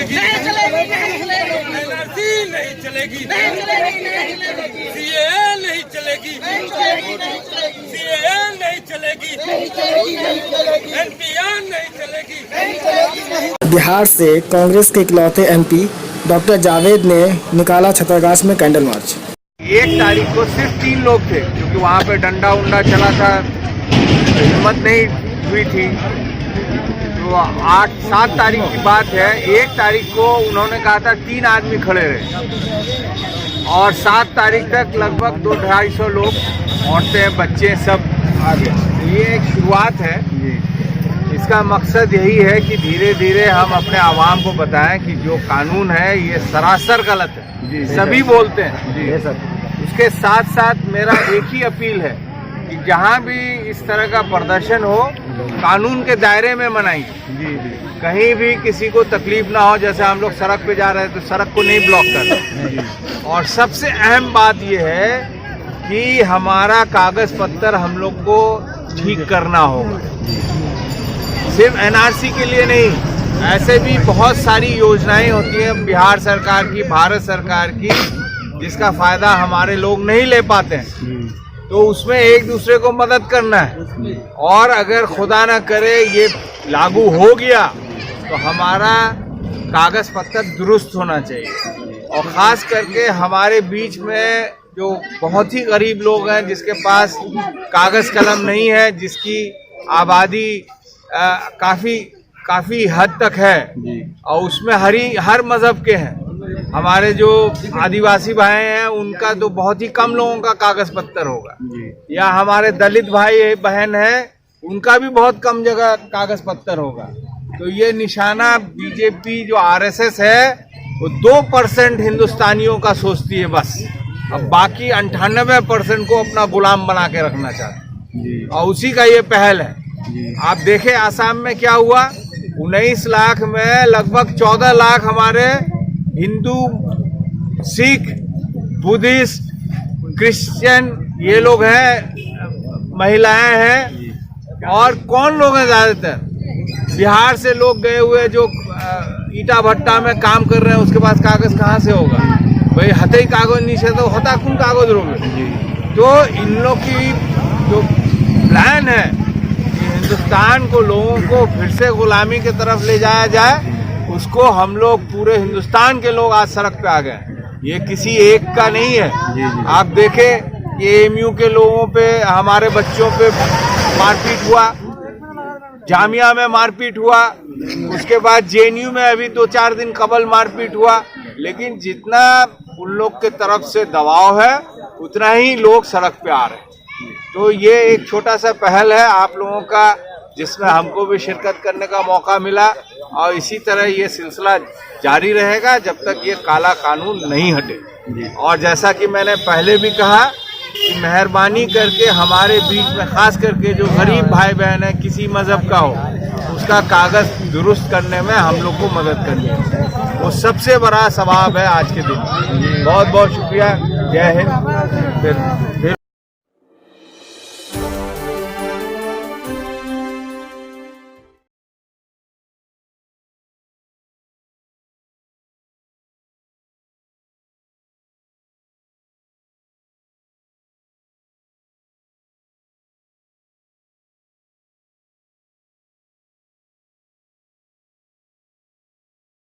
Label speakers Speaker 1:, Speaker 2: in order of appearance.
Speaker 1: चलेगी, एनआरसी नहीं चलेगी, सीएए नहीं चलेगी, सीएए नहीं चलेगी, एनपीआर नहीं चलेगी।
Speaker 2: बिहार से कांग्रेस के इकलौते एमपी डॉक्टर जावेद ने निकाला छतरगाछ में कैंडल मार्च।
Speaker 3: 1 तारीख को सिर्फ 3 लोग थे, क्योंकि वहाँ पे डंडा उंडा चला था, हिम्मत नहीं हुई थी। तो 8-7 तारीख की बात है। 1 तारीख को उन्होंने कहा था 3 आदमी खड़े रहे, और 7 तारीख तक लगभग 200-250 लोग, औरतें, बच्चे सब आ गए। ये एक शुरुआत है। इसका मकसद यही है कि धीरे धीरे हम अपने आवाम को बताएं कि जो कानून है ये सरासर गलत है। सभी बोलते हैं। उसके साथ साथ मेरा एक ही अपील है कि जहां भी इस तरह का प्रदर्शन हो, कानून के दायरे में मनाइए। कहीं भी किसी को तकलीफ ना हो। जैसे हम लोग सड़क पे जा रहे हैं तो सड़क को नहीं ब्लॉक करना। और सबसे अहम बात यह है कि हमारा कागज पत्तर हम लोग को ठीक करना होगा, सिर्फ एनआरसी के लिए नहीं। ऐसे भी बहुत सारी योजनाएं होती हैं बिहार सरकार की, भारत सरकार की, जिसका फायदा हमारे लोग नहीं ले पाते हैं। तो उसमें एक दूसरे को मदद करना है। और अगर खुदा ना करे ये लागू हो गया तो हमारा कागज पत्तर दुरुस्त होना चाहिए। और ख़ास करके हमारे बीच में जो बहुत ही गरीब लोग हैं, जिसके पास कागज कलम नहीं है, जिसकी आबादी काफी हद तक है, और उसमें हर मजहब के हैं। हमारे जो आदिवासी भाई हैं उनका तो बहुत ही कम लोगों का कागज पत्तर होगा, या हमारे दलित भाई बहन हैं उनका भी बहुत कम जगह कागज पत्तर होगा। तो ये निशाना बीजेपी जो आरएसएस है वो 2% हिंदुस्तानियों का सोचती है बस। अब बाकी 98% को अपना गुलाम बना के रखना चाहते हैं, और उसी का ये पहल है। आप देखें आसाम में क्या हुआ। 19 लाख में लगभग 14 लाख हमारे हिंदू, सिख, बुद्धिस्ट, क्रिश्चियन ये लोग हैं, महिलाएं हैं। और कौन लोग हैं? ज्यादातर बिहार से लोग गए हुए जो ईटा भट्टा में काम कर रहे हैं, उसके पास कागज कहाँ से होगा भाई? हथे कागज नीचे तो होता कौन कागज रोगे। तो इन लोग की जो प्लान है हिंदुस्तान को, लोगों को फिर से गुलामी की तरफ ले जाया जाए, उसको हम लोग पूरे हिंदुस्तान के लोग आज सड़क पे आ गए। ये किसी एक का नहीं है। आप देखें कि एएमयू के लोगों पे, हमारे बच्चों पे मारपीट हुआ, जामिया में मारपीट हुआ, उसके बाद जेएनयू में अभी 2-4 दिन कबल मारपीट हुआ। लेकिन जितना उन लोग के तरफ से दबाव है उतना ही लोग सड़क पे आ रहे हैं। तो ये एक छोटा सा पहल है आप लोगों का, जिसमें हमको भी शिरकत करने का मौका मिला। और इसी तरह ये सिलसिला जारी रहेगा जब तक ये काला कानून नहीं हटे। और जैसा कि मैंने पहले भी कहा कि मेहरबानी करके हमारे बीच में, खास करके जो गरीब भाई बहन है, किसी मजहब का हो, उसका कागज दुरुस्त करने में हम लोग को मदद करनी है। वो सबसे बड़ा सवाब है आज के दिन। बहुत बहुत शुक्रिया। जय हिंद। फिर